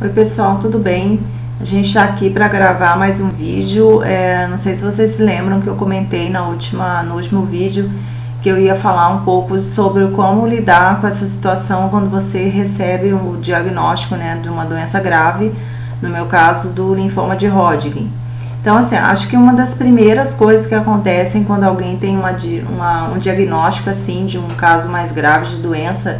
Oi pessoal, tudo bem? A gente está aqui para gravar mais um vídeo. Não sei se vocês se lembram que eu comentei no último vídeo que eu ia falar um pouco sobre como lidar com essa situação quando você recebe o diagnóstico, né, de uma doença grave, no meu caso do linfoma de Hodgkin. Então, assim, acho que uma das primeiras coisas que acontecem quando alguém tem um diagnóstico assim de um caso mais grave de doença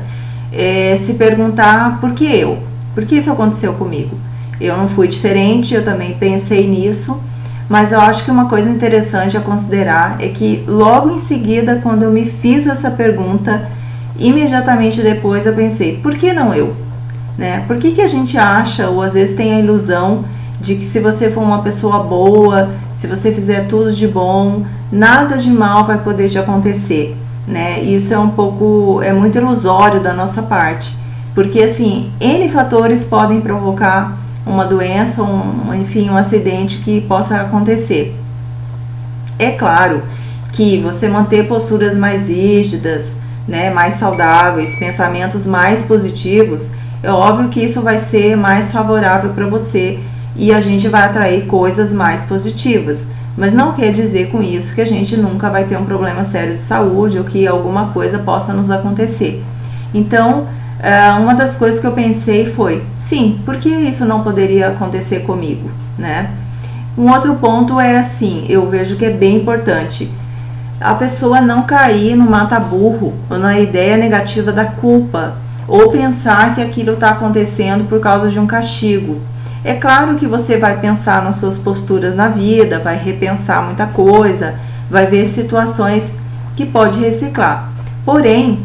é se perguntar por que eu? Por que isso aconteceu comigo? Eu não fui diferente, eu também pensei nisso, mas eu acho que uma coisa interessante a considerar é que logo em seguida, quando eu me fiz essa pergunta, imediatamente depois eu pensei, por que não eu? Né? Por que a gente acha, ou às vezes tem a ilusão de que se você for uma pessoa boa, se você fizer tudo de bom, nada de mal vai poder te acontecer, né? Isso é muito ilusório da nossa parte, porque assim, N fatores podem provocar uma doença, enfim, um acidente que possa acontecer. É claro que você manter posturas mais rígidas, né, mais saudáveis, pensamentos mais positivos, é óbvio que isso vai ser mais favorável para você e a gente vai atrair coisas mais positivas. Mas não quer dizer com isso que a gente nunca vai ter um problema sério de saúde ou que alguma coisa possa nos acontecer. Então, uma das coisas que eu pensei foi, sim, por que isso não poderia acontecer comigo, né? Um outro ponto é assim, eu vejo que é bem importante a pessoa não cair no mata-burro ou na ideia negativa da culpa ou pensar que aquilo está acontecendo por causa de um castigo. É claro que você vai pensar nas suas posturas na vida, vai repensar muita coisa, vai ver situações que pode reciclar. Porém,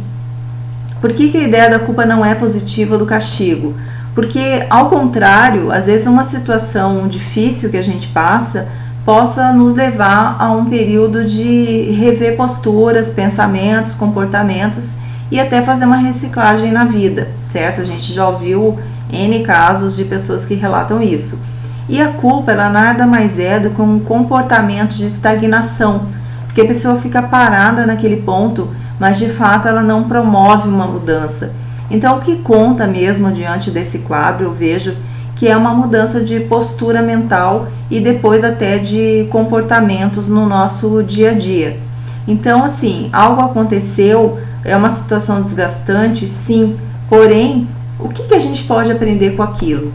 por que a ideia da culpa não é positiva do castigo? Porque, ao contrário, às vezes uma situação difícil que a gente passa possa nos levar a um período de rever posturas, pensamentos, comportamentos e até fazer uma reciclagem na vida, certo? A gente já ouviu N casos de pessoas que relatam isso. E a culpa, ela nada mais é do que um comportamento de estagnação, porque a pessoa fica parada naquele ponto, mas de fato ela não promove uma mudança. Então o que conta mesmo diante desse quadro, eu vejo que é uma mudança de postura mental e depois até de comportamentos no nosso dia a dia. Então assim, algo aconteceu, é uma situação desgastante, sim, porém, o que a gente pode aprender com aquilo?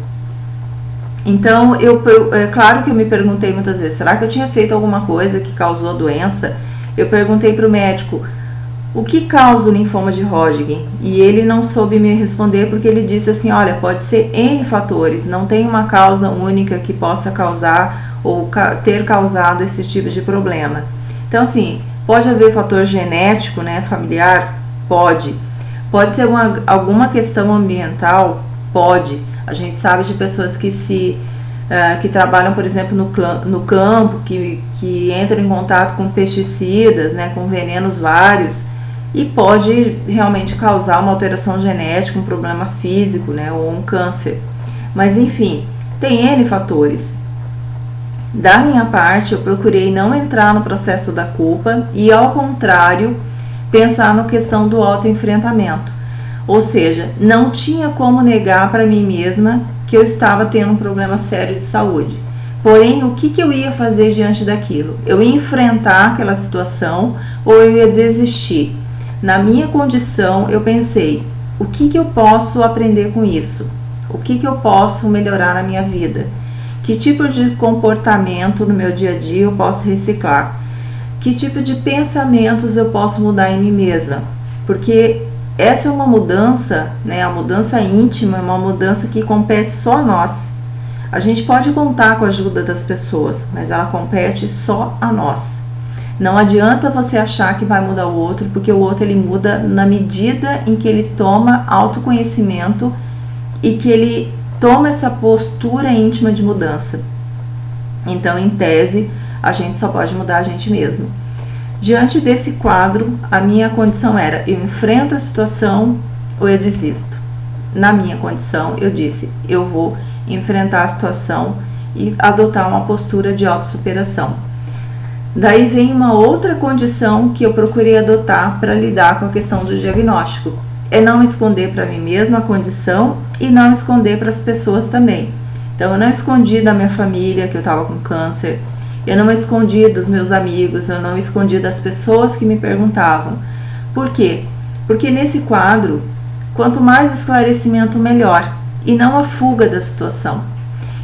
Então, é claro que eu me perguntei muitas vezes, será que eu tinha feito alguma coisa que causou a doença? Eu perguntei para o médico, o que causa o linfoma de Hodgkin? E ele não soube me responder porque ele disse assim, olha, pode ser N fatores, não tem uma causa única que possa causar ou ter causado esse tipo de problema. Então, assim, pode haver fator genético, né, familiar? Pode. Pode ser alguma questão ambiental? Pode. A gente sabe de pessoas que trabalham, por exemplo, no campo, que entram em contato com pesticidas, né, com venenos vários, e pode realmente causar uma alteração genética, um problema físico, né, ou um câncer. Mas, enfim, tem N fatores. Da minha parte, eu procurei não entrar no processo da culpa e, ao contrário, pensar na questão do autoenfrentamento. Ou seja, não tinha como negar para mim mesma que eu estava tendo um problema sério de saúde. Porém, o que eu ia fazer diante daquilo? Eu ia enfrentar aquela situação ou eu ia desistir? Na minha condição, eu pensei, o que eu posso aprender com isso? O que eu posso melhorar na minha vida? Que tipo de comportamento no meu dia a dia eu posso reciclar? Que tipo de pensamentos eu posso mudar em mim mesma? Porque essa é uma mudança, né? A mudança íntima é uma mudança que compete só a nós. A gente pode contar com a ajuda das pessoas, mas ela compete só a nós. Não adianta você achar que vai mudar o outro, porque o outro ele muda na medida em que ele toma autoconhecimento e que ele toma essa postura íntima de mudança. Então, em tese, a gente só pode mudar a gente mesmo. Diante desse quadro, a minha condição era, eu enfrento a situação ou eu desisto. Na minha condição, eu disse, eu vou enfrentar a situação e adotar uma postura de autossuperação. Daí vem uma outra condição que eu procurei adotar para lidar com a questão do diagnóstico. é não esconder para mim mesma a condição e não esconder para as pessoas também. Então eu não escondi da minha família que eu estava com câncer, eu não escondi dos meus amigos, eu não escondi das pessoas que me perguntavam. Por quê? Porque nesse quadro, quanto mais esclarecimento, melhor, e não a fuga da situação.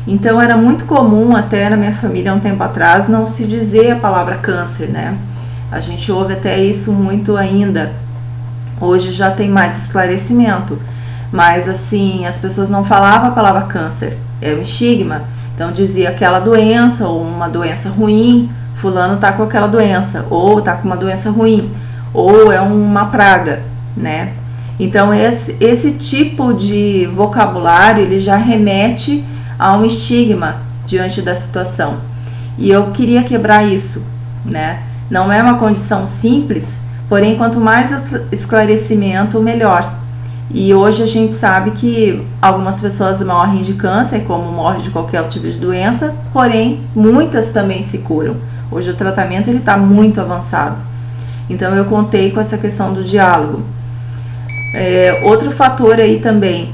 Então era muito comum até na minha família um tempo atrás não se dizer a palavra câncer, né? A gente ouve até isso muito ainda. Hoje já tem mais esclarecimento, mas assim, as pessoas não falavam a palavra câncer, é um estigma. Então dizia aquela doença ou uma doença ruim, fulano tá com aquela doença, ou tá com uma doença ruim, ou é uma praga, né? Então esse tipo de vocabulário, ele já remete a um estigma diante da situação. E eu queria quebrar isso, né? Não é uma condição simples, porém quanto mais esclarecimento, melhor. E hoje a gente sabe que algumas pessoas morrem de câncer, como morrem de qualquer tipo de doença, porém muitas também se curam. Hoje o tratamento está muito avançado. Então eu contei com essa questão do diálogo. Outro fator aí também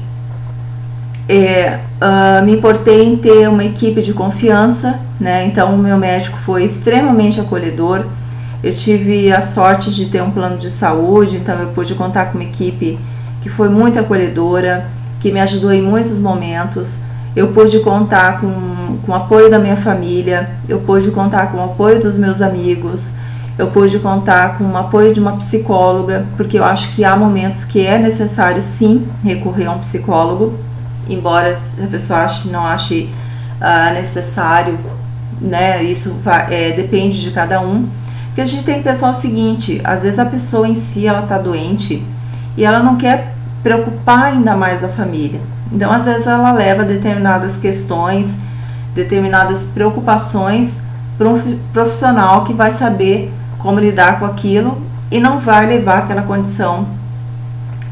me importei em ter uma equipe de confiança, né? Então o meu médico foi extremamente acolhedor. Eu tive a sorte de ter um plano de saúde, então eu pude contar com uma equipe que foi muito acolhedora, que me ajudou em muitos momentos. Eu pude contar com o apoio da minha família, eu pude contar com o apoio dos meus amigos, eu pude contar com o apoio de uma psicóloga, porque eu acho que há momentos que é necessário sim recorrer a um psicólogo, embora a pessoa não ache necessário, né? Isso depende de cada um. Porque a gente tem que pensar o seguinte, às vezes a pessoa em si ela está doente e ela não quer preocupar ainda mais a família. Então às vezes ela leva determinadas questões, determinadas preocupações para um profissional que vai saber como lidar com aquilo e não vai levar aquela condição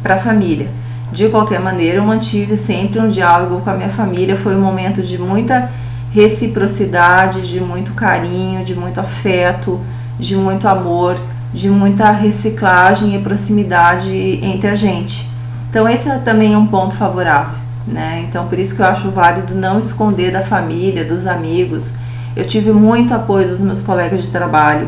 para a família. De qualquer maneira, eu mantive sempre um diálogo com a minha família, foi um momento de muita reciprocidade, de muito carinho, de muito afeto, de muito amor, de muita reciclagem e proximidade entre a gente. Então esse também é um ponto favorável, né? Então por isso que eu acho válido não esconder da família, dos amigos. Eu tive muito apoio dos meus colegas de trabalho,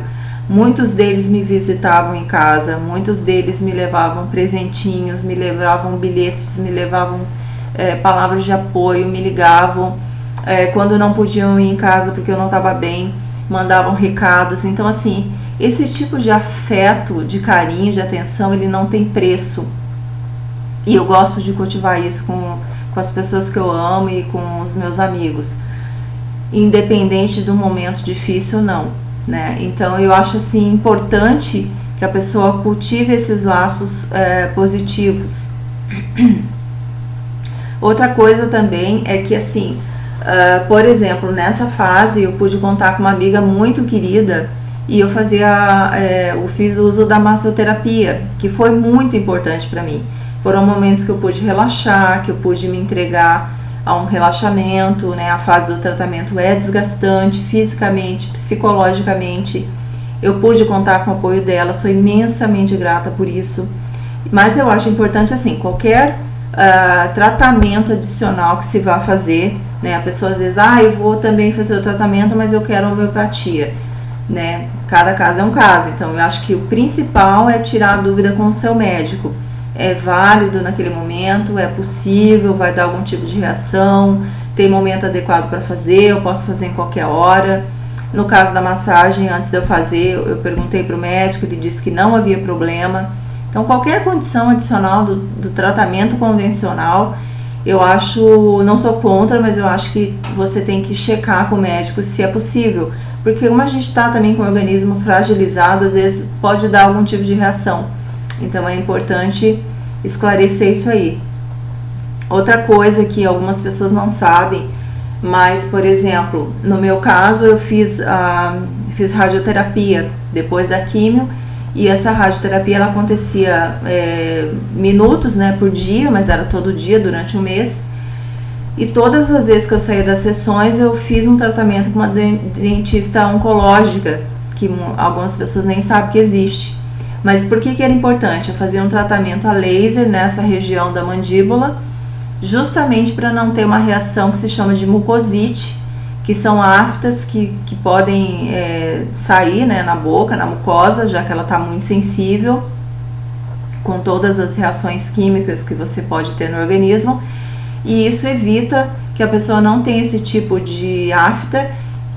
muitos deles me visitavam em casa, muitos deles me levavam presentinhos, me levavam bilhetes, me levavam palavras de apoio, me ligavam quando não podiam ir em casa porque eu não estava bem, mandavam recados. Então assim, esse tipo de afeto, de carinho, de atenção, ele não tem preço. E eu gosto de cultivar isso com as pessoas que eu amo e com os meus amigos, independente do momento difícil ou não, né? Então eu acho assim importante que a pessoa cultive esses laços positivos. Outra coisa também é que assim, por exemplo, nessa fase eu pude contar com uma amiga muito querida e eu fiz uso da massoterapia, que foi muito importante para mim. Foram momentos que eu pude relaxar, que eu pude me entregar a um relaxamento, né? A fase do tratamento é desgastante fisicamente, psicologicamente. Eu pude contar com o apoio dela, sou imensamente grata por isso. Mas eu acho importante assim, qualquer tratamento adicional que se vá fazer, né? A pessoa às vezes, eu vou também fazer o tratamento, mas eu quero homeopatia, né? Cada caso é um caso. Então eu acho que o principal é tirar a dúvida com o seu médico. É válido naquele momento, é possível, vai dar algum tipo de reação, tem momento adequado para fazer, eu posso fazer em qualquer hora. No caso da massagem, antes de eu fazer, eu perguntei para o médico, ele disse que não havia problema. Então qualquer condição adicional do tratamento convencional, eu acho, não sou contra, mas eu acho que você tem que checar com o médico se é possível. Porque como a gente está também com o organismo fragilizado, às vezes pode dar algum tipo de reação. Então é importante esclarecer isso aí. Outra coisa que algumas pessoas não sabem, mas por exemplo, no meu caso eu fiz radioterapia depois da quimio, e essa radioterapia ela acontecia minutos, né, por dia, mas era todo dia durante um mês. E todas as vezes que eu saía das sessões eu fiz um tratamento com uma dentista oncológica, que algumas pessoas nem sabem que existe. Mas por que era importante? Eu fazia um tratamento a laser nessa região da mandíbula, justamente para não ter uma reação que se chama de mucosite, que são aftas que podem sair, né, na boca, na mucosa, já que ela está muito sensível, com todas as reações químicas que você pode ter no organismo, e isso evita que a pessoa não tenha esse tipo de afta,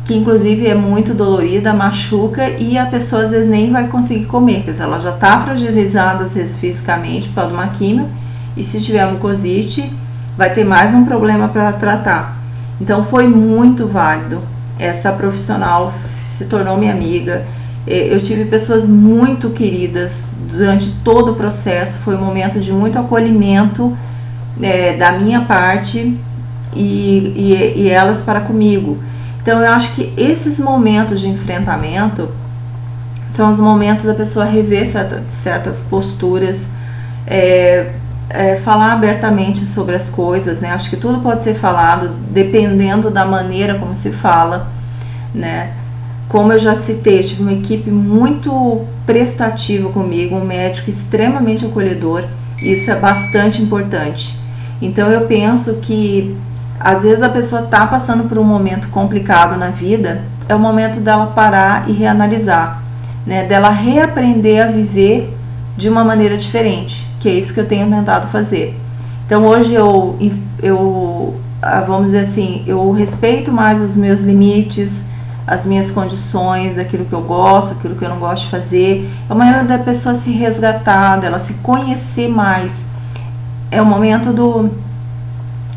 que inclusive é muito dolorida, machuca, e a pessoa às vezes nem vai conseguir comer, quer dizer, ela já está fragilizada às vezes fisicamente por causa de uma quimio, e se tiver mucosite, vai ter mais um problema para tratar. Então foi muito válido, essa profissional se tornou minha amiga, eu tive pessoas muito queridas durante todo o processo, foi um momento de muito acolhimento da minha parte e elas para comigo. Então eu acho que esses momentos de enfrentamento são os momentos da pessoa rever certas posturas, falar abertamente sobre as coisas, né? Acho que tudo pode ser falado dependendo da maneira como se fala, né? Como eu já citei, eu tive uma equipe muito prestativa comigo, um médico extremamente acolhedor, e isso é bastante importante. Então eu penso que às vezes a pessoa está passando por um momento complicado na vida, é o momento dela parar e reanalisar, né? Dela reaprender a viver de uma maneira diferente, que é isso que eu tenho tentado fazer. Então hoje vamos dizer assim, eu respeito mais os meus limites, as minhas condições, aquilo que eu gosto, aquilo que eu não gosto de fazer. É uma maneira da pessoa se resgatar, dela se conhecer mais. É o momento do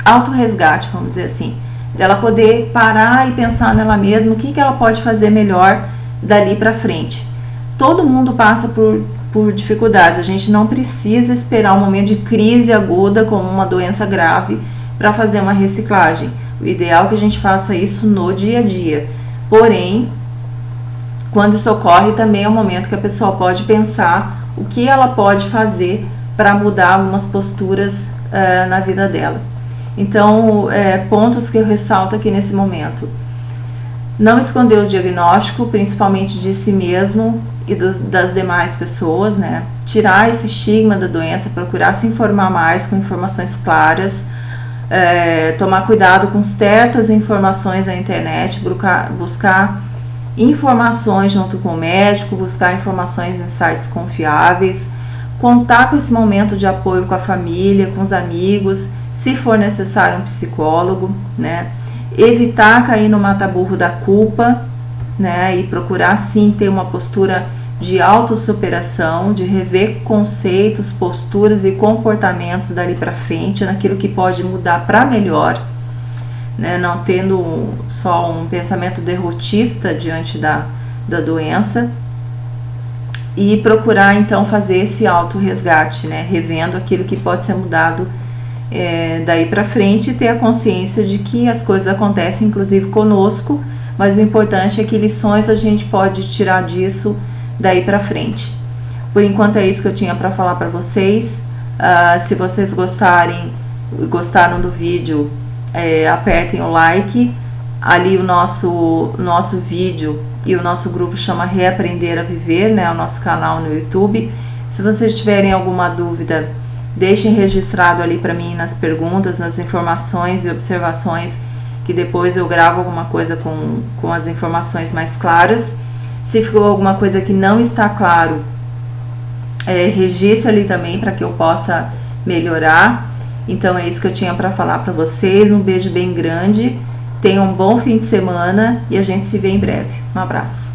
autorresgate, vamos dizer assim, dela poder parar e pensar nela mesma, o que ela pode fazer melhor dali para frente. Todo mundo passa por dificuldades, a gente não precisa esperar um momento de crise aguda como uma doença grave para fazer uma reciclagem. O ideal é que a gente faça isso no dia a dia. Porém, quando isso ocorre, também é um momento que a pessoa pode pensar o que ela pode fazer para mudar algumas posturas na vida dela. Então, pontos que eu ressalto aqui nesse momento. Não esconder o diagnóstico, principalmente de si mesmo e das demais pessoas, né? Tirar esse estigma da doença, procurar se informar mais com informações claras, tomar cuidado com certas informações na internet, buscar informações junto com o médico, buscar informações em sites confiáveis, contar com esse momento de apoio com a família, com os amigos, se for necessário um psicólogo, né? Evitar cair no mata-burro da culpa, né? E procurar sim ter uma postura de autossuperação, de rever conceitos, posturas e comportamentos dali para frente, naquilo que pode mudar para melhor, né? Não tendo só um pensamento derrotista diante da doença, e procurar então fazer esse auto-resgate, né? Revendo aquilo que pode ser mudado daí para frente, e ter a consciência de que as coisas acontecem inclusive conosco, mas o importante é que lições a gente pode tirar disso daí para frente. Por enquanto é isso que eu tinha para falar para vocês. Se vocês gostaram do vídeo, apertem o like. Ali o nosso vídeo e o nosso grupo chama Reaprender a Viver, né? O nosso canal no YouTube. Se vocês tiverem alguma dúvida, deixem registrado ali para mim nas perguntas, nas informações e observações, que depois eu gravo alguma coisa com as informações mais claras. Se ficou alguma coisa que não está claro, registre ali também para que eu possa melhorar. Então é isso que eu tinha para falar para vocês. Um beijo bem grande, tenham um bom fim de semana e a gente se vê em breve. Um abraço.